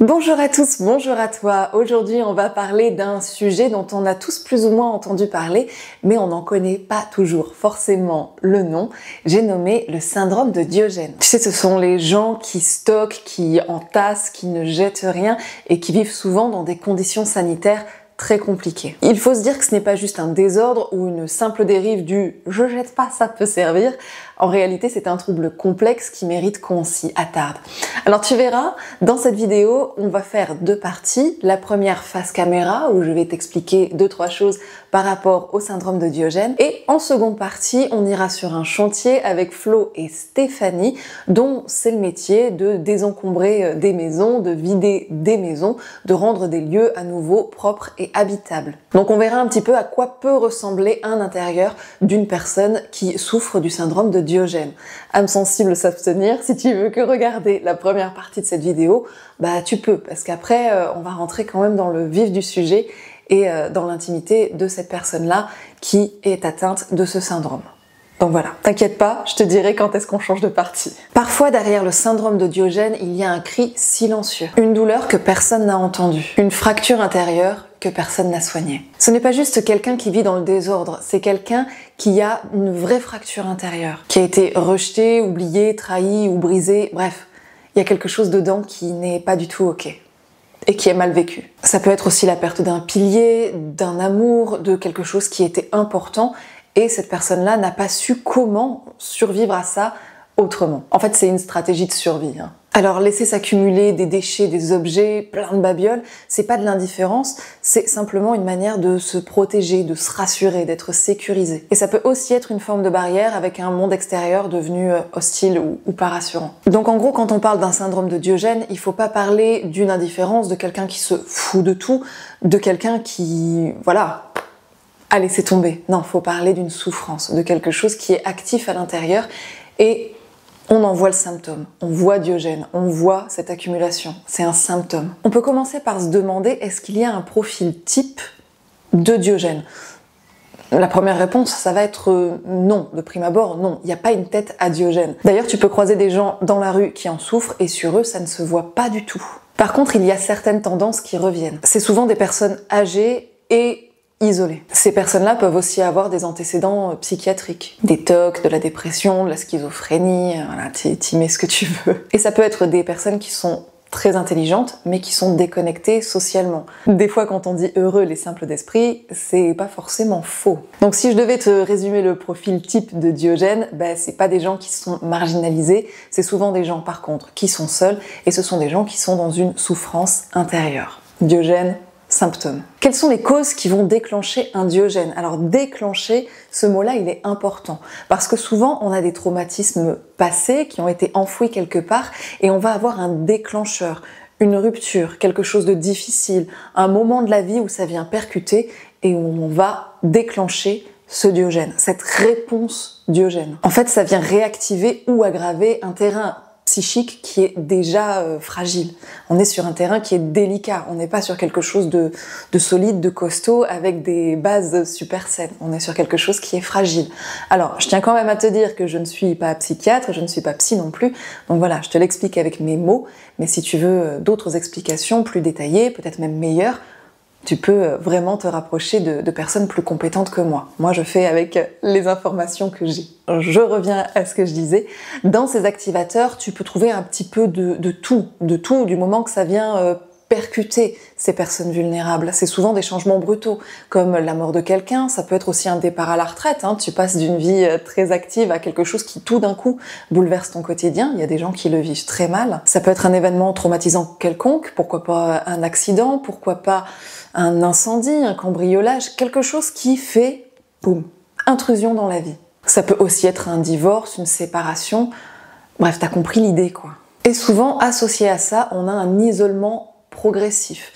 Bonjour à tous, bonjour à toi. Aujourd'hui, on va parler d'un sujet dont on a tous plus ou moins entendu parler, mais on n'en connaît pas toujours forcément le nom. J'ai nommé le syndrome de Diogène. Tu sais, ce sont les gens qui stockent, qui entassent, qui ne jettent rien et qui vivent souvent dans des conditions sanitaires très compliquées. Il faut se dire que ce n'est pas juste un désordre ou une simple dérive du « je jette pas, ça peut servir ». En réalité, c'est un trouble complexe qui mérite qu'on s'y attarde. Alors tu verras, dans cette vidéo, on va faire deux parties. La première face caméra, où je vais t'expliquer 2-3 choses par rapport au syndrome de Diogène. Et en seconde partie, on ira sur un chantier avec Flo et Stéphanie, dont c'est le métier de désencombrer des maisons, de vider des maisons, de rendre des lieux à nouveau propres et habitables. Donc on verra un petit peu à quoi peut ressembler un intérieur d'une personne qui souffre du syndrome de Diogène. Âme sensible s'abstenir, si tu veux que regarder la première partie de cette vidéo, bah tu peux, parce qu'après on va rentrer quand même dans le vif du sujet et dans l'intimité de cette personne-là qui est atteinte de ce syndrome. Donc voilà, t'inquiète pas, je te dirai quand est-ce qu'on change de partie. Parfois, derrière le syndrome de Diogène, il y a un cri silencieux, une douleur que personne n'a entendue, une fracture intérieure que personne n'a soignée. Ce n'est pas juste quelqu'un qui vit dans le désordre, c'est quelqu'un qui a une vraie fracture intérieure, qui a été rejeté, oublié, trahi ou brisé, bref, il y a quelque chose dedans qui n'est pas du tout ok et qui est mal vécu. Ça peut être aussi la perte d'un pilier, d'un amour, de quelque chose qui était important et cette personne-là n'a pas su comment survivre à ça autrement. En fait, c'est une stratégie de survie. Alors, laisser s'accumuler des déchets, des objets, plein de babioles, c'est pas de l'indifférence, c'est simplement une manière de se protéger, de se rassurer, d'être sécurisé. Et ça peut aussi être une forme de barrière avec un monde extérieur devenu hostile ou pas rassurant. Donc en gros, quand on parle d'un syndrome de Diogène, il faut pas parler d'une indifférence, de quelqu'un qui se fout de tout, de quelqu'un qui, voilà, a laissé tomber. Non, faut parler d'une souffrance, de quelque chose qui est actif à l'intérieur et on en voit le symptôme, on voit Diogène, on voit cette accumulation, c'est un symptôme. On peut commencer par se demander, est-ce qu'il y a un profil type de Diogène? La première réponse, ça va être non, de prime abord, non, il n'y a pas une tête à Diogène. D'ailleurs, tu peux croiser des gens dans la rue qui en souffrent et sur eux, ça ne se voit pas du tout. Par contre, il y a certaines tendances qui reviennent. C'est souvent des personnes âgées et isolées. Ces personnes-là peuvent aussi avoir des antécédents psychiatriques, des TOC, de la dépression, de la schizophrénie, voilà, t'y mets ce que tu veux. Et ça peut être des personnes qui sont très intelligentes, mais qui sont déconnectées socialement. Des fois, quand on dit heureux les simples d'esprit, c'est pas forcément faux. Donc si je devais te résumer le profil type de Diogène, bah, c'est pas des gens qui sont marginalisés, c'est souvent des gens par contre qui sont seuls, et ce sont des gens qui sont dans une souffrance intérieure. Diogène, symptômes. Quelles sont les causes qui vont déclencher un Diogène? Alors déclencher, ce mot-là, il est important parce que souvent on a des traumatismes passés qui ont été enfouis quelque part et on va avoir un déclencheur, une rupture, quelque chose de difficile, un moment de la vie où ça vient percuter et où on va déclencher ce Diogène, cette réponse Diogène. En fait, ça vient réactiver ou aggraver un terrain psychique qui est déjà fragile. On est sur un terrain qui est délicat, on n'est pas sur quelque chose de solide, de costaud, avec des bases super saines. On est sur quelque chose qui est fragile. Alors, je tiens quand même à te dire que je ne suis pas psychiatre, je ne suis pas psy non plus, donc voilà, je te l'explique avec mes mots, mais si tu veux d'autres explications plus détaillées, peut-être même meilleures, tu peux vraiment te rapprocher de personnes plus compétentes que moi. Moi, je fais avec les informations que j'ai. Je reviens à ce que je disais. Dans ces activateurs, tu peux trouver un petit peu de tout, du moment que ça vient percuter ces personnes vulnérables. C'est souvent des changements brutaux, comme la mort de quelqu'un, ça peut être aussi un départ à la retraite. Tu passes d'une vie très active à quelque chose qui tout d'un coup bouleverse ton quotidien. Il y a des gens qui le vivent très mal. Ça peut être un événement traumatisant quelconque, pourquoi pas un accident, pourquoi pas un incendie, un cambriolage, quelque chose qui fait, boum, intrusion dans la vie. Ça peut aussi être un divorce, une séparation, bref, t'as compris l'idée quoi. Et souvent, associé à ça, on a un isolement progressif.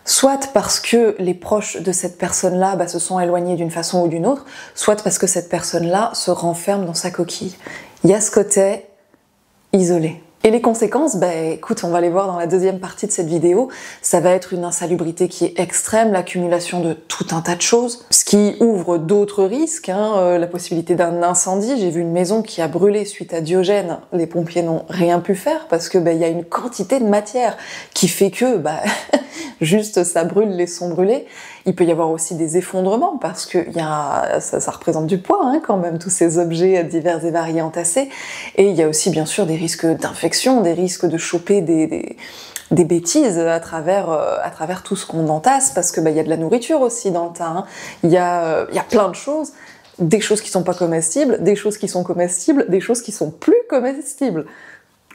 Soit parce que les proches de cette personne-là se sont éloignés d'une façon ou d'une autre, soit parce que cette personne-là se renferme dans sa coquille. Il y a ce côté isolé. Et les conséquences, écoute, on va les voir dans la deuxième partie de cette vidéo. Ça va être une insalubrité qui est extrême, l'accumulation de tout un tas de choses, ce qui ouvre d'autres risques, la possibilité d'un incendie. J'ai vu une maison qui a brûlé suite à Diogène. Les pompiers n'ont rien pu faire parce que y a une quantité de matière qui fait que juste ça brûle, les sons brûlés. Il peut y avoir aussi des effondrements parce que ça représente du poids quand même, tous ces objets divers et variés entassés. Et il y a aussi bien sûr des risques d'infection, des risques de choper des bêtises à travers tout ce qu'on entasse, parce que y a de la nourriture aussi dans le tas. Il y a plein de choses, des choses qui sont pas comestibles, des choses qui sont comestibles, des choses qui sont plus comestibles.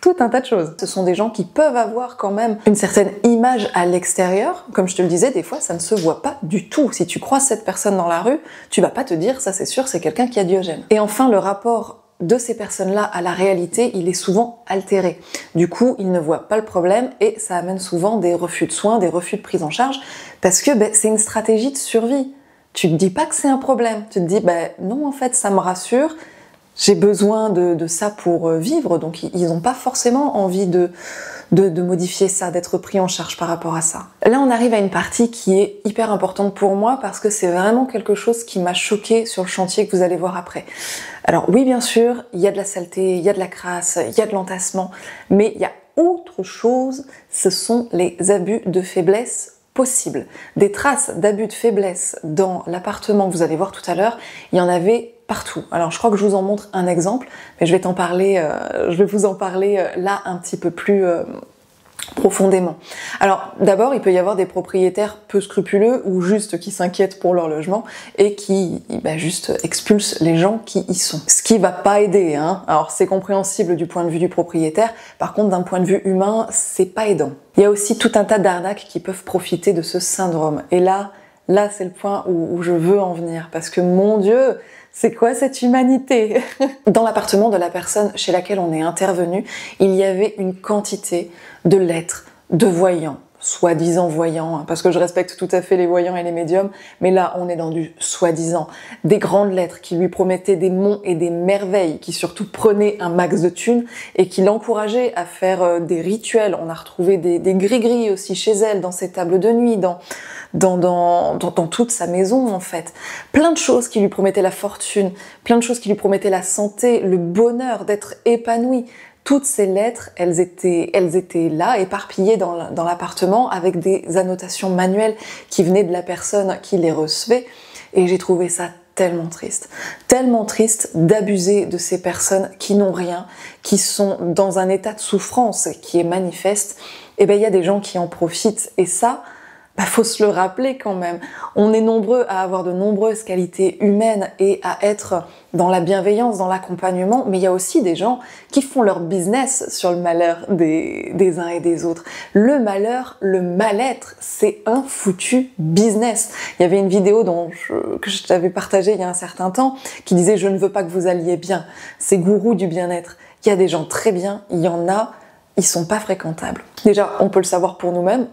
Tout un tas de choses. Ce sont des gens qui peuvent avoir quand même une certaine image à l'extérieur. Comme je te le disais, des fois, ça ne se voit pas du tout. Si tu croises cette personne dans la rue, tu vas pas te dire, ça c'est sûr, c'est quelqu'un qui a Diogène. Et enfin, le rapport de ces personnes-là à la réalité, il est souvent altéré. Du coup, ils ne voient pas le problème et ça amène souvent des refus de soins, des refus de prise en charge, parce que c'est une stratégie de survie. Tu te dis pas que c'est un problème. Tu te dis, non, en fait, ça me rassure. J'ai besoin de ça pour vivre, donc ils n'ont pas forcément envie de modifier ça, d'être pris en charge par rapport à ça. Là, on arrive à une partie qui est hyper importante pour moi parce que c'est vraiment quelque chose qui m'a choquée sur le chantier que vous allez voir après. Alors oui, bien sûr, il y a de la saleté, il y a de la crasse, il y a de l'entassement, mais il y a autre chose, ce sont les abus de faiblesse possibles. Des traces d'abus de faiblesse dans l'appartement que vous allez voir tout à l'heure, il y en avait partout. Alors je crois que je vous en montre un exemple, mais je vais vous en parler là un petit peu plus profondément. Alors d'abord, il peut y avoir des propriétaires peu scrupuleux ou juste qui s'inquiètent pour leur logement et qui juste expulsent les gens qui y sont. Ce qui va pas aider, Alors c'est compréhensible du point de vue du propriétaire, par contre d'un point de vue humain, c'est pas aidant. Il y a aussi tout un tas d'arnaques qui peuvent profiter de ce syndrome. Et là c'est le point où je veux en venir, parce que mon Dieu, c'est quoi cette humanité? Dans l'appartement de la personne chez laquelle on est intervenu, il y avait une quantité de lettres, de voyants, soi-disant voyants, parce que je respecte tout à fait les voyants et les médiums, mais là on est dans du soi-disant. Des grandes lettres qui lui promettaient des monts et des merveilles, qui surtout prenaient un max de thunes et qui l'encourageaient à faire des rituels. On a retrouvé des gris-gris aussi chez elle, dans ses tables de nuit, dans toute sa maison en fait. Plein de choses qui lui promettaient la fortune, plein de choses qui lui promettaient la santé, le bonheur d'être épanoui. Toutes ces lettres, elles étaient là, éparpillées dans l'appartement, avec des annotations manuelles qui venaient de la personne qui les recevait. Et j'ai trouvé ça tellement triste d'abuser de ces personnes qui n'ont rien, qui sont dans un état de souffrance qui est manifeste. Et il y a des gens qui en profitent. Et ça, faut se le rappeler quand même. On est nombreux à avoir de nombreuses qualités humaines et à être dans la bienveillance, dans l'accompagnement, mais il y a aussi des gens qui font leur business sur le malheur des uns et des autres. Le malheur, le mal-être, c'est un foutu business. Il y avait une vidéo que je t'avais partagée il y a un certain temps qui disait « Je ne veux pas que vous alliez bien ». C'est gourou du bien-être. Il y a des gens très bien, il y en a, ils sont pas fréquentables. Déjà, on peut le savoir pour nous-mêmes,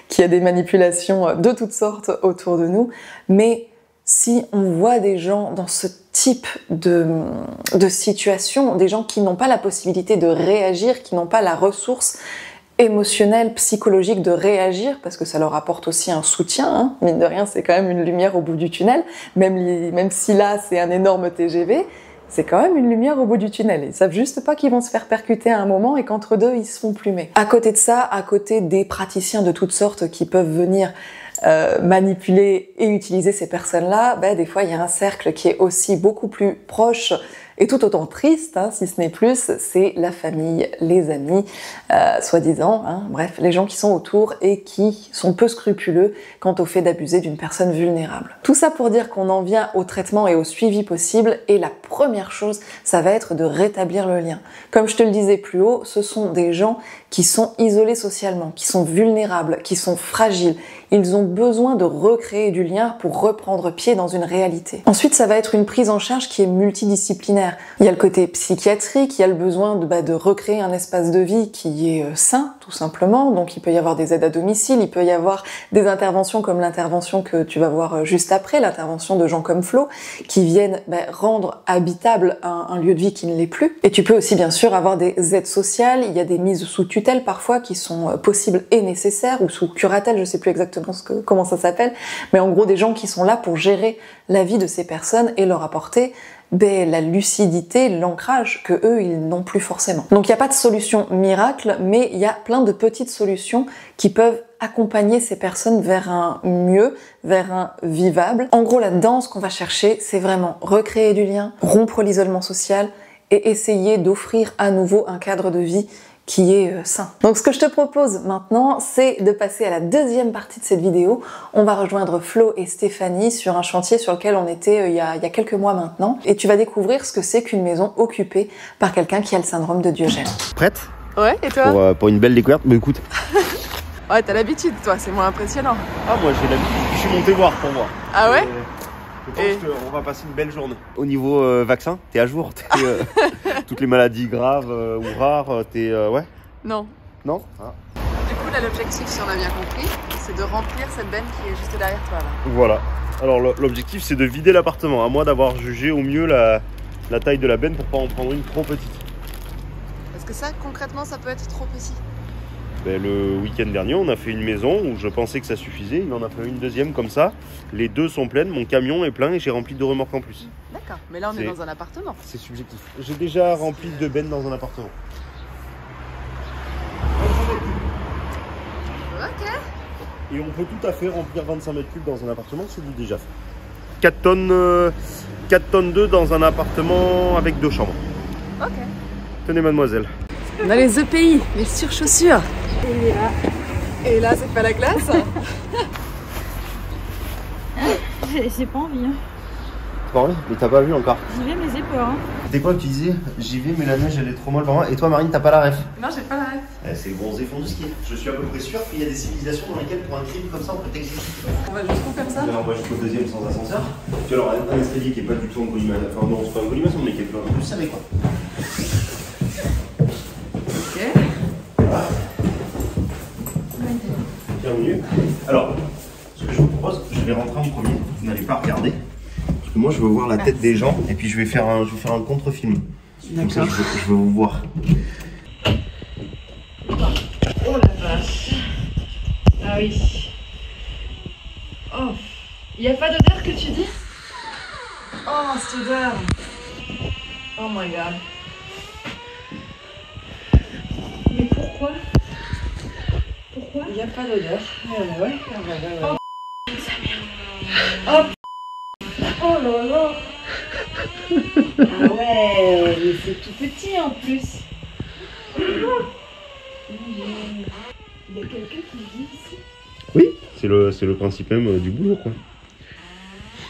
qu'il y a des manipulations de toutes sortes autour de nous, mais si on voit des gens dans ce type de situation, des gens qui n'ont pas la possibilité de réagir, qui n'ont pas la ressource émotionnelle, psychologique de réagir, parce que ça leur apporte aussi un soutien, mine de rien, c'est quand même une lumière au bout du tunnel, même si là, c'est un énorme TGV, c'est quand même une lumière au bout du tunnel. Ils savent juste pas qu'ils vont se faire percuter à un moment et qu'entre deux, ils se font plumer. À côté de ça, à côté des praticiens de toutes sortes qui peuvent venir manipuler et utiliser ces personnes-là, des fois, il y a un cercle qui est aussi beaucoup plus proche et tout autant triste, si ce n'est plus, c'est la famille, les amis, soi-disant, bref, les gens qui sont autour et qui sont peu scrupuleux quant au fait d'abuser d'une personne vulnérable. Tout ça pour dire qu'on en vient au traitement et au suivi possible, et la première chose, ça va être de rétablir le lien. Comme je te le disais plus haut, ce sont des gens qui sont isolés socialement, qui sont vulnérables, qui sont fragiles. Ils ont besoin de recréer du lien pour reprendre pied dans une réalité. Ensuite, ça va être une prise en charge qui est multidisciplinaire. manière. Il y a le côté psychiatrique, il y a le besoin de recréer un espace de vie qui est sain, tout simplement. Donc il peut y avoir des aides à domicile, il peut y avoir des interventions comme l'intervention que tu vas voir juste après, l'intervention de gens comme Flo, qui viennent rendre habitable un lieu de vie qui ne l'est plus. Et tu peux aussi bien sûr avoir des aides sociales, il y a des mises sous tutelle parfois qui sont possibles et nécessaires, ou sous curatelle, je sais plus exactement comment ça s'appelle, mais en gros des gens qui sont là pour gérer la vie de ces personnes et leur apporter la lucidité, l'ancrage que eux ils n'ont plus forcément. Donc il n'y a pas de solution miracle, mais il y a plein de petites solutions qui peuvent accompagner ces personnes vers un mieux, vers un vivable. En gros là-dedans, ce qu'on va chercher, c'est vraiment recréer du lien, rompre l'isolement social et essayer d'offrir à nouveau un cadre de vie qui est sain. Donc ce que je te propose maintenant, c'est de passer à la deuxième partie de cette vidéo. On va rejoindre Flo et Stéphanie sur un chantier sur lequel on était il y a quelques mois maintenant. Et tu vas découvrir ce que c'est qu'une maison occupée par quelqu'un qui a le syndrome de Diogène. Prête? Ouais, et toi? Pour une belle découverte. Mais écoute. Ouais, t'as l'habitude, toi, c'est moins impressionnant. Ah, moi j'ai l'habitude. Je suis monté voir pour moi. Ah ouais? Je pense qu'on va passer une belle journée. Au niveau vaccin, t'es à jour? Toutes les maladies graves ou rares, t'es... ouais? Non. Non? Ah. Du coup, là, l'objectif, si on a bien compris, c'est de remplir cette benne qui est juste derrière toi, là. Voilà. Alors, l'objectif, c'est de vider l'appartement. À moi d'avoir jugé au mieux la taille de la benne pour pas en prendre une trop petite. Parce que ça, concrètement, ça peut être trop petit. Le week-end dernier, on a fait une maison où je pensais que ça suffisait. Il en a fait une deuxième comme ça. Les deux sont pleines, mon camion est plein et j'ai rempli 2 remorques en plus. D'accord, mais là on est dans un appartement. C'est subjectif. J'ai déjà rempli 2 bennes dans un appartement. Ok. Et on peut tout à fait remplir 25 mètres cubes dans un appartement, c'est du déjà fait. 4 tonnes 2 dans un appartement avec 2 chambres. Ok. Tenez mademoiselle. On a les EPI, les surchaussures. Et là, c'est pas la glace. J'ai pas envie. Hein. T'as pas envie? Mais t'as pas vu encore. J'y vais, mais j'ai peur. Hein. C'était quoi que tu disais? J'y vais, mais la neige elle est trop molle pour moi. Et toi, Marine, t'as pas la ref? Non, j'ai pas la ref. C'est le bronzé fond du ski. Je suis à peu près sûr qu'il y a des civilisations dans lesquelles, pour un crime comme ça, on peut t'exister. On va jusqu'où comme ça? Alors, on va jusqu'au deuxième sans ascenseur. Tu vas avoir un escalier qui est pas du tout en colimaçon. Enfin, non, c'est pas en colimaçon, mais qui est plus serré, quoi. Ok. Voilà. Bien au mieux. Alors, ce que je vous propose, je vais rentrer en premier. Vous n'allez pas regarder. Parce que moi, je veux voir la tête des gens et puis je vais faire un contre-film. Comme ça, je veux vous voir. Oh la vache. Ah oui. Oh. Il n'y a pas d'odeur que tu dis? Oh, cette odeur. Oh my god. Mais pourquoi? Pourquoi? Il n'y a pas d'odeur. Ouais. Oh. Oh là là. Ah ouais, mais c'est tout petit en plus. Il y a quelqu'un qui vit ici? Oui, c'est le principe même du boulot, quoi.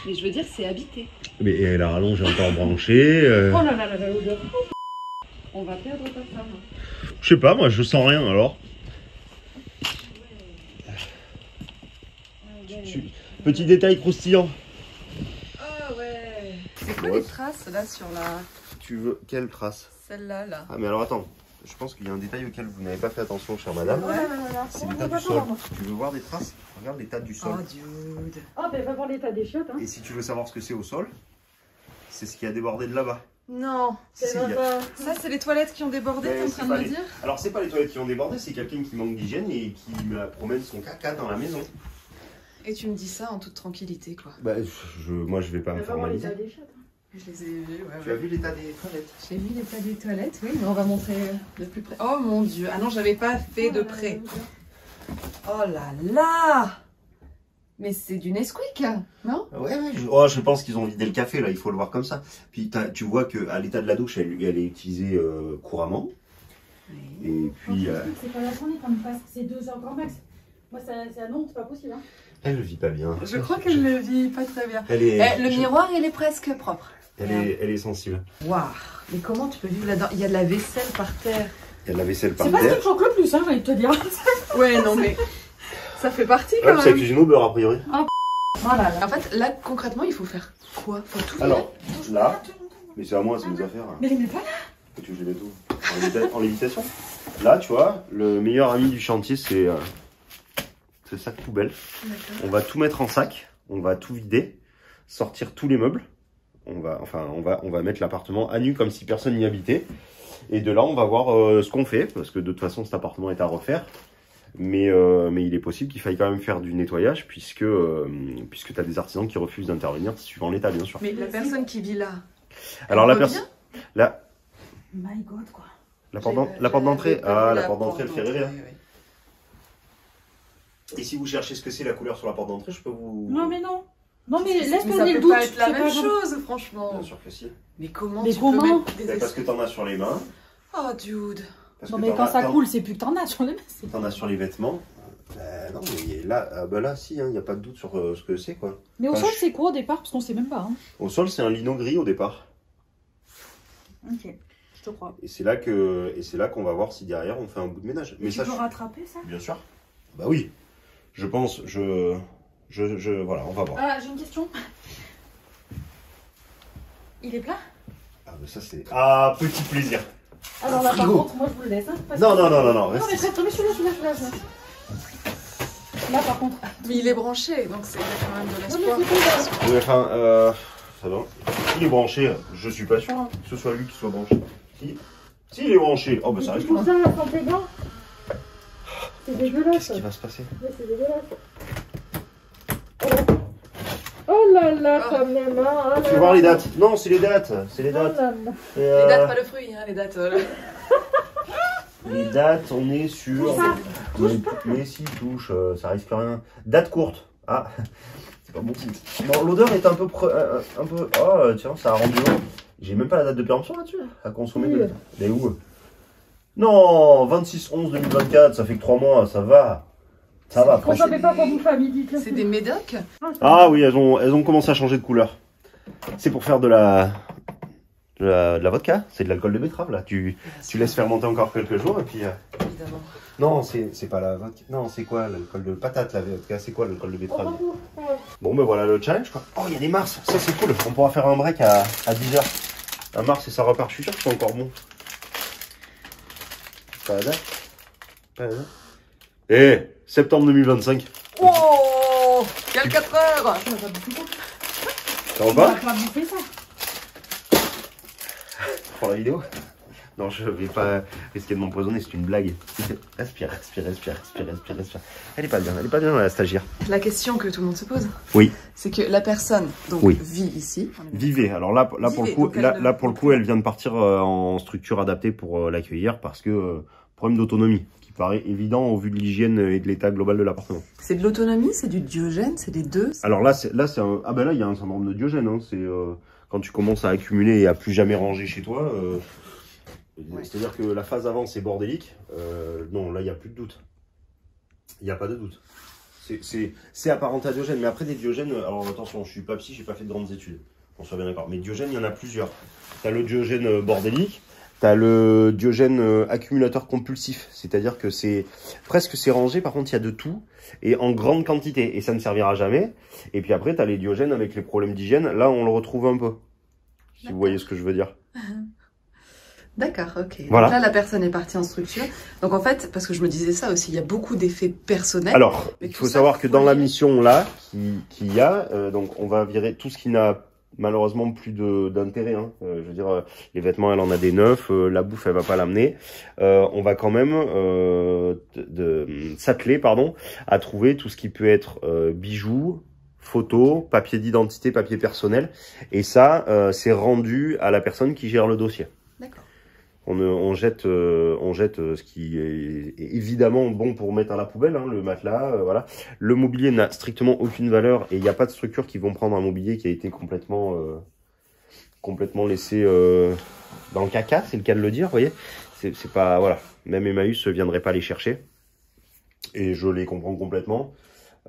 Mais je veux dire, c'est habité. Mais la rallonge est encore branchée. Oh là là là là, l'odeur. On va perdre ta femme. Je sais pas, moi je sens rien alors. Petit détail croustillant. Ah ouais. C'est quoi Ouais. les traces là sur la... Tu veux quelle trace? Celle-là, là. Ah mais alors attends, je pense qu'il y a un détail auquel vous n'avez pas fait attention, chère madame. Ouais. C'est l'état du sol. Tu veux voir des traces? Regarde l'état du sol. Oh dude. Oh, ben va voir l'état des chiottes. Hein. Et si tu veux savoir ce que c'est au sol, c'est ce qui a débordé de là-bas. Non. Si, il y a- Ça, c'est les toilettes qui ont débordé, Mais t'es en c'est train de pas me les- dire? Alors c'est pas les toilettes qui ont débordé, c'est quelqu'un qui manque d'hygiène et qui me promène son caca dans la maison. Et tu me dis ça en toute tranquillité, quoi. Bah moi je vais pas me Va voir l'état formaliser. des chiottes. Hein. Je les ai vus, Tu as vu l'état des toilettes? J'ai vu l'état des toilettes, oui, mais on va montrer de plus près. Oh mon dieu. Ah non, j'avais pas fait de près. Oh là là. Mais c'est du Nesquik, non? Ouais, je pense qu'ils ont vidé le café là, il faut le voir comme ça. Puis tu vois qu'à l'état de la douche, elle est utilisée couramment. Oui. Et puis C'est pas la journée qu'on me passe, c'est 2 heures grand max. Moi, c'est un non, c'est pas possible. Hein. elle le vit pas bien. Je crois qu'elle le vit pas très bien. Elle est, Le miroir, il est presque propre. elle est sensible. Waouh. Mais comment tu peux vivre là-dedans? Il y a de la vaisselle par terre. Il y a de la vaisselle par C'est pas ce terre. que je choque le plus, hein, j'ai envie de te dire. Ouais, non mais ça fait partie Ouais, quand puis ça même. cuisine au beurre a priori. Voilà. En fait, là concrètement, il faut faire quoi? Faut tout Alors là, Mais c'est à moi, c'est mes affaires. Mais les mets pas là. Et tu veux que je les mette où? En lévitation. Là, tu vois, le meilleur ami du chantier, c'est ce sac poubelle. On va tout mettre en sac, on va tout vider, sortir tous les meubles. On va mettre l'appartement à nu comme si personne n'y habitait. Et de là, on va voir ce qu'on fait, parce que de toute façon, cet appartement est à refaire. Mais il est possible qu'il faille quand même faire du nettoyage, puisque tu as des artisans qui refusent d'intervenir, suivant l'état, bien sûr. Mais la personne qui vit là, Alors la personne... My God, quoi. La porte d'entrée, la porte d'entrée, elle fait rêver. Hein. Et si vous cherchez ce que c'est la couleur sur la porte d'entrée, je peux vous... Non, mais non. Non, mais laisse ça tomber le peut doute. pas être la c'est même pas chose, franchement. Bien sûr que si. Mais comment Mais tu comment peux mettre des Parce que t'en as sur les mains. Oh, dude. Parce Non, que mais t'en quand as- ça t'en- coule, c'est plus que t'en as sur les mains. T'en as sur les vêtements. Non, mais là, là si, il n'y a pas de doute sur ce que c'est, quoi. Mais au Enfin, sol, c'est quoi au départ? Parce qu'on sait même pas. Hein. Au sol, c'est un lino gris au départ. Ok, je te crois. Et c'est là qu'on va voir si derrière, on fait un bout de ménage. Mais Tu ça, peux rattraper ça? bien sûr. Bah oui. Je pense, voilà, on va voir. Ah, j'ai une question. Il est plat? Ah, mais ça, c'est... Ah, petit plaisir. Alors là, par frigo. contre, moi je vous le laisse. Hein, parce Non, que- non, Non, reste mais ici. prête, mais celui-là. Là, par contre. Mais il est branché, donc c'est quand même de Non, mais l'espoir. c'est tout, là. Oui, enfin, ça va. Il est branché, je suis pas sûr hein, que ce soit lui qui soit branché. Si il est branché, oh bah ça C'est reste pour là. ça, sans tes gants. C'est dégueulasse. Qu'est-ce qui va se passer? Ouais, c'est dégueulasse. Oh là là, Oh. quand même. Hein. Oh là Tu veux voir là. les dates? Non, c'est les dates. C'est les Oh dates. là là. Et, Les dates, pas le fruit, hein, les dates. les dates, on est sur. Touche pas. Mais si, touche, ça risque rien. Date courte. Ah, c'est pas bon signe. Bon, l'odeur est un peu. Oh, tiens, ça a rendu long. J'ai même pas la date de péremption là-dessus. À consommer Oui. de. Mais où? Non, 26/11/2024, ça fait que 3 mois, ça va. Ça va, On franchement. savait pas pour vous famille, dites-le. C'est des médocs. Ah oui, elles ont commencé à changer de couleur. C'est pour faire de la vodka, c'est de l'alcool de betterave là. Tu laisses fermenter encore quelques jours et puis. Évidemment. Non, c'est pas la vodka. Non, c'est quoi l'alcool de patate la vodka? C'est quoi l'alcool de On betterave? s'en fout. Ouais. Bon ben voilà le challenge quoi. Oh, il y a des mars, ça c'est cool. On pourra faire un break à 10h. Un mars et ça repart, je suis sûr que c'est encore bon. Pas la date? Pas la date? Eh, septembre 2025. Oh, quelle 4 heures. On va pas bouffer ça. Ça va On va pas pas bouffer ça. pour la vidéo? Non, je vais pas risquer de m'empoisonner, c'est une blague. Respire. Elle est pas bien la stagiaire. La question que tout le monde se pose, Oui. c'est que la personne donc, Oui. vit ici. Vivez. Alors là pour Vivez, le coup, donc elle là ne- pour le coup, elle vient de partir en structure adaptée pour l'accueillir parce que problème d'autonomie qui paraît évident au vu de l'hygiène et de l'état global de l'appartement. C'est de l'autonomie, c'est du Diogène, c'est les deux. Alors là c'est un ah ben là il y a un syndrome de Diogène hein. C'est quand tu commences à accumuler et à plus jamais ranger chez toi. Ouais. C'est-à-dire que la phase avant c'est bordélique. Non, là il y a plus de doute. Il n'y a pas de doute. C'est apparenté à Diogène, mais après des Diogènes, alors attention, je suis pas psy, j'ai pas fait de grandes études, on soit bien d'accord. Mais Diogène, il y en a plusieurs. T'as le Diogène bordélique, t'as le Diogène accumulateur compulsif, c'est-à-dire que c'est rangé, par contre il y a de tout, et en grande quantité, et ça ne servira jamais. Et puis après, t'as les Diogènes avec les problèmes d'hygiène, là on le retrouve un peu, si vous voyez ce que je veux dire. D'accord, ok. Voilà. Donc là, la personne est partie en structure. Donc en fait, parce que je me disais ça aussi, il y a beaucoup d'effets personnels. Alors, Mais il tout faut ça, savoir que faut dans la les- mission là, qu'il y a, donc on va virer tout ce qui n'a malheureusement plus d'intérêt. Hein. Je veux dire, les vêtements, elle en a des neufs, la bouffe, elle va pas l'amener. On va quand même s'atteler, à trouver tout ce qui peut être bijoux, photos, papier d'identité, papier personnel. Et ça, c'est rendu à la personne qui gère le dossier. D'accord. On jette ce qui est évidemment bon pour mettre à la poubelle, hein, le matelas, voilà. Le mobilier n'a strictement aucune valeur et il n'y a pas de structure qui vont prendre un mobilier qui a été complètement laissé dans le caca, c'est le cas de le dire, vous voyez. C'est pas, voilà. Même Emmaüs ne viendrait pas les chercher et je les comprends complètement.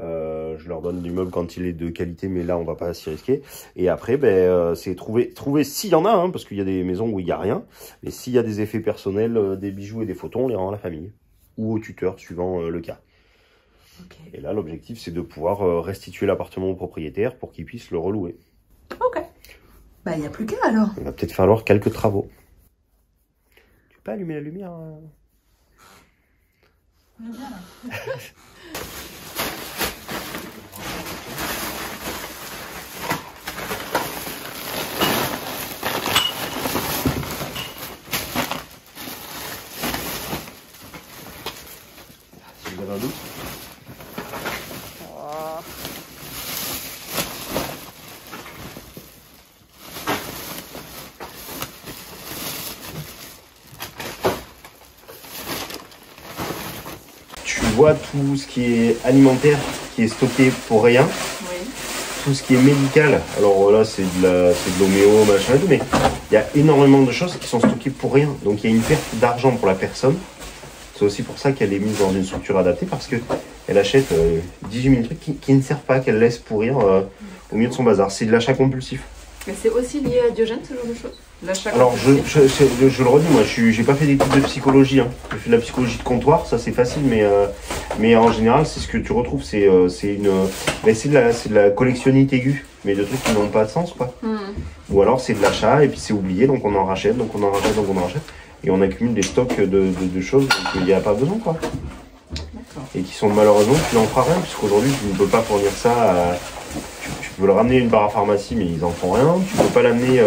Je leur donne du meuble quand il est de qualité, mais là on va pas s'y risquer. Et après, c'est trouver s'il y en a, hein, parce qu'il y a des maisons où il y a rien, mais s'il y a des effets personnels, des bijoux et des photos, on les rend à la famille ou au tuteur suivant le cas. Ok. Et là, l'objectif c'est de pouvoir restituer l'appartement au propriétaire pour qu'il puisse le relouer. Ok. Bah, il n'y a plus qu'à alors. Il va peut-être falloir quelques travaux. Tu peux pas allumer la lumière Si vous avez un doute. Tu vois tout ce qui est alimentaire qui est stocké pour rien. Oui. Tout ce qui est médical, alors là c'est de l'homéo, machin et tout, mais il y a énormément de choses qui sont stockées pour rien. Donc il y a une perte d'argent pour la personne. C'est aussi pour ça qu'elle est mise dans une structure adaptée, parce qu'elle achète 18 000 trucs qui ne servent pas, qu'elle laisse pourrir au milieu de son bazar. C'est de l'achat compulsif. Mais c'est aussi lié à Diogène, ce genre de choses? Alors je le redis, moi j'ai pas fait d'études de psychologie, hein. J'ai fait de la psychologie de comptoir, ça c'est facile, mais en général c'est ce que tu retrouves, c'est de la collectionnite aiguë, mais de trucs qui n'ont pas de sens quoi. Ou alors c'est de l'achat et puis c'est oublié, donc on en rachète, donc on en rachète, donc on en rachète, et on accumule des stocks de choses qu'il n'y a pas besoin quoi. Et qui sont malheureusement, tu n'en feras rien, puisqu'aujourd'hui tu ne peux pas fournir ça à... Tu peux le ramener à une parapharmacie, mais ils en font rien. Tu peux pas l'amener,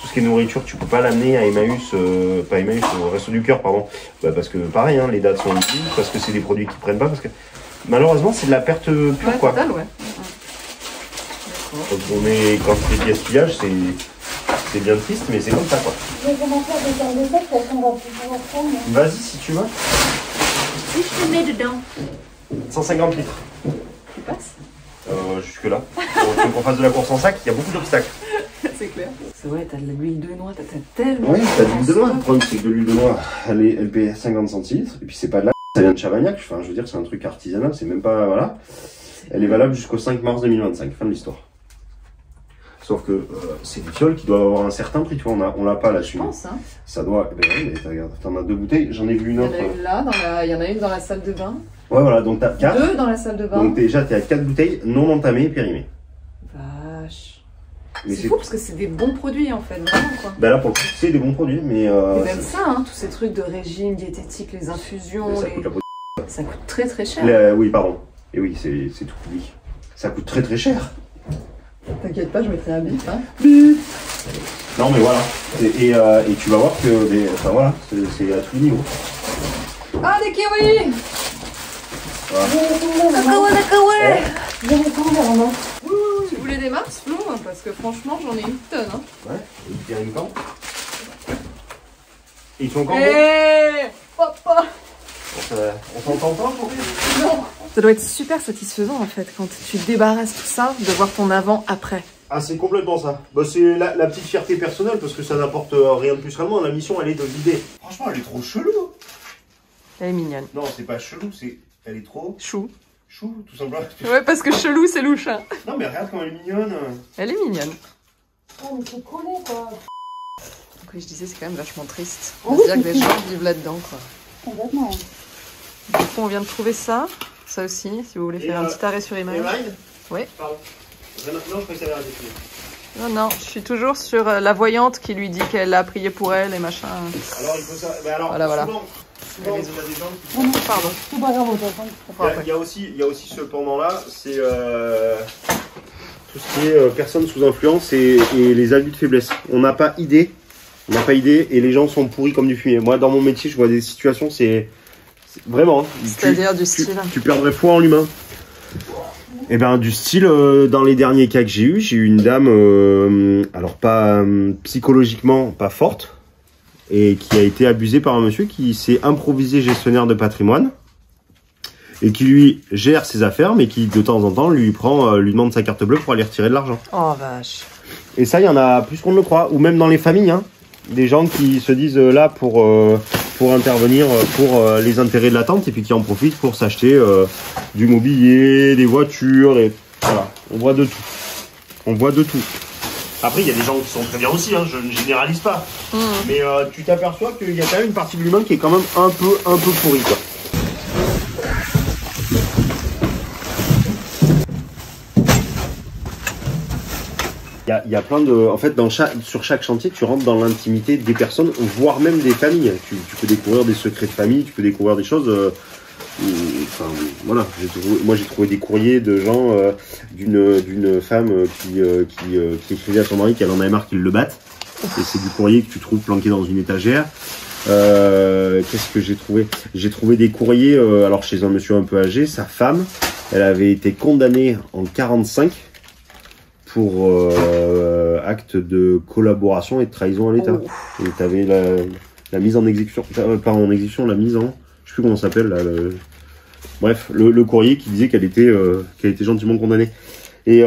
tout ce qui est nourriture, tu peux pas l'amener à Emmaüs, pas Emmaüs, au Resto du Cœur, pardon. Bah parce que pareil, hein, les dates sont utiles, parce que c'est des produits qui prennent pas, parce que malheureusement c'est de la perte pure quoi. Total, ouais. Donc on est, quand c'est du gaspillage, c'est bien triste, mais c'est comme ça quoi. Je vais commencer à faire des sacs, parce qu'on va pouvoir prendre. Vas-y si tu veux. Si je te mets dedans. 150 litres. Tu passes? Jusque là. Donc qu'on fasse de la course en sac, il y a beaucoup d'obstacles. C'est clair. C'est vrai, t'as de l'huile de noix, t'as tellement... Oui, t'as de l'huile de noix. Le problème, c'est que de l'huile de noix, elle paie 50 centilitres. Et puis, c'est pas de la... Ça vient de Chavagnac. Enfin, je veux dire, c'est un truc artisanal. C'est même pas... Voilà. Elle est valable jusqu'au 5 mars 2025. Fin de l'histoire. Sauf que c'est des fioles qui doivent avoir un certain prix. Tu vois, on l'a pas là-dessus. Je pense, hein. Ça doit... Ben oui, mais regarde, t'en as 2 bouteilles. J'en ai vu une autre. Il y en a une là, il y en a une dans la salle de bain. Ouais, voilà. Donc, t'as 4. 2 dans la salle de bain. Donc, déjà, t'es à 4 bouteilles non entamées et périmées. Vache. Mais C'est fou parce que c'est des bons produits en fait, vraiment quoi. Ben là, pour le coup, c'est des bons produits, mais... Et même ça, hein, tous ces trucs de régime diététique, les infusions, ça coûte la peau. ça coûte très très cher. Oui, pardon. Et oui, c'est tout public. Ça coûte très très cher. T'inquiète pas, je mettrai un bip, hein. Non, mais voilà. Et tu vas voir que... Enfin voilà, c'est à tous les niveaux. Ah, des kiwis! Voilà. Je vais prendre vraiment. Tu voulais des maths, Flo? Parce que franchement, j'en ai une tonne, hein. Ouais, et il tient une camp. Et ils sont quand Papa! On s'entend pas pour Non! Ça doit être super satisfaisant en fait, quand tu débarrasses tout ça, de voir ton avant-après. Ah, c'est complètement ça. Bah, c'est la petite fierté personnelle, parce que ça n'apporte rien de plus réellement. La mission, elle est de vider. Franchement, elle est trop chelou. Elle est mignonne. Non, c'est pas chelou, c'est... Elle est trop... Chou. Chou, tout simplement. Ouais, parce que chelou, c'est louche. Hein. Non, mais regarde comme elle est mignonne. Elle est mignonne. Oh, mais c'est collé quoi. Donc oui, je disais, c'est quand même vachement triste. Oh, C'est-à-dire oui, que des gens vivent là-dedans, quoi. Complètement. Du coup, on vient de trouver ça. Ça aussi, si vous voulez faire un petit arrêt sur image. Oui. Pardon. Non, je crois que ça va arrêter. Non, non, je suis toujours sur la voyante qui lui dit qu'elle a prié pour elle et machin. Alors, il faut ça... Mais alors, Voilà. souvent, il y a des gens qui... Pardon. C'est pas grave, de toute façon. Il y a aussi ce pendant-là, c'est tout ce qui est personnes sous influence et les abus de faiblesse. On n'a pas idée, et les gens sont pourris comme du fumier. Moi, dans mon métier, je vois des situations, c'est vraiment... C'est-à-dire du style... Tu perdrais foi en l'humain. Eh ben, du style, dans les derniers cas que j'ai eu une dame, alors pas psychologiquement pas forte, et qui a été abusée par un monsieur qui s'est improvisé gestionnaire de patrimoine, et qui lui gère ses affaires, mais qui de temps en temps lui demande sa carte bleue pour aller retirer de l'argent. Oh vache. Et ça, il y en a plus qu'on ne le croit, ou même dans les familles, hein, des gens qui se disent là pour intervenir pour les intérêts de la tante, et puis qui en profitent pour s'acheter du mobilier, des voitures, voilà, on voit de tout. On voit de tout. Après, il y a des gens qui sont très bien aussi, hein, je ne généralise pas. Mais tu t'aperçois qu'il y a quand même une partie de l'humain qui est quand même un peu pourrie, quoi. Il y a plein de... En fait, sur chaque chantier, tu rentres dans l'intimité des personnes, voire même des familles. Tu peux découvrir des secrets de famille, tu peux découvrir des choses... Enfin, voilà. Moi, j'ai trouvé des courriers de gens, d'une femme qui écrivait à son mari qu'elle en avait marre qu'il le batte. Et c'est du courrier que tu trouves planqué dans une étagère. Qu'est-ce que j'ai trouvé? J'ai trouvé des courriers, alors chez un monsieur un peu âgé, sa femme, elle avait été condamnée en 45 pour acte de collaboration et de trahison à l'État. Et tu avais la mise en exécution, pas en exécution, la mise en... Je sais plus comment ça s'appelle, là. Bref, le courrier qui disait qu'elle était gentiment condamnée. Et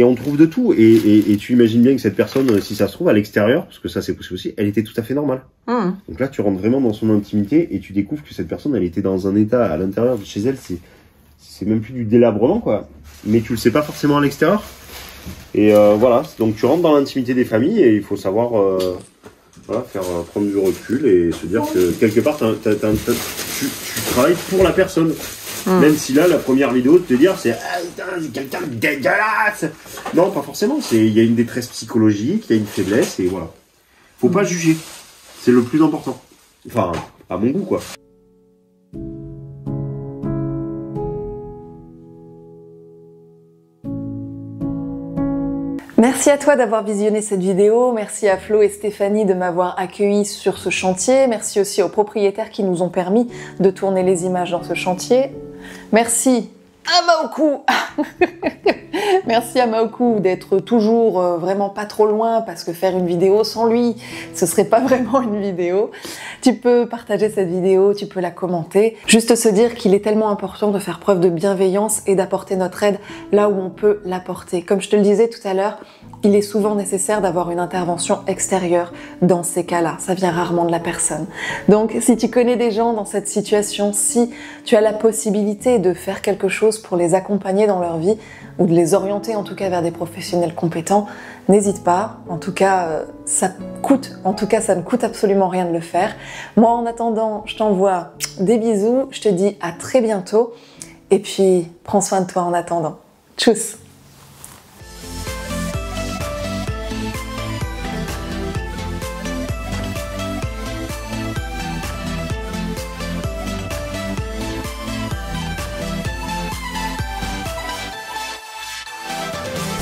on trouve de tout. Et tu imagines bien que cette personne, si ça se trouve, à l'extérieur, parce que ça c'est possible aussi, elle était tout à fait normale. Donc là, tu rentres vraiment dans son intimité et tu découvres que cette personne, elle était dans un état à l'intérieur de chez elle, c'est même plus du délabrement, quoi. Mais tu le sais pas forcément à l'extérieur. Et voilà, donc tu rentres dans l'intimité des familles et il faut savoir voilà, prendre du recul et se dire que quelque part tu travailles pour la personne. Même si là, la première vidéo de te dire c'est ah, putain, c'est quelqu'un de dégueulasse. Non, pas forcément. Il y a une détresse psychologique, il y a une faiblesse et voilà. Faut pas juger. C'est le plus important. Enfin, à mon goût, quoi. Merci à toi d'avoir visionné cette vidéo, merci à Flo et Stéphanie de m'avoir accueilli sur ce chantier, merci aussi aux propriétaires qui nous ont permis de tourner les images dans ce chantier. Merci à Maoku merci à Maoku d'être toujours vraiment pas trop loin parce que faire une vidéo sans lui, ce serait pas vraiment une vidéo. Tu peux partager cette vidéo, tu peux la commenter. Juste se dire qu'il est tellement important de faire preuve de bienveillance et d'apporter notre aide là où on peut l'apporter. Comme je te le disais tout à l'heure, il est souvent nécessaire d'avoir une intervention extérieure dans ces cas-là. Ça vient rarement de la personne. Donc, si tu connais des gens dans cette situation, si tu as la possibilité de faire quelque chose pour les accompagner dans leur vie, ou de les orienter en tout cas vers des professionnels compétents, n'hésite pas. En tout cas, ça ne coûte absolument rien de le faire. Moi, en attendant, je t'envoie des bisous. Je te dis à très bientôt. Et puis, prends soin de toi en attendant. Tchuss!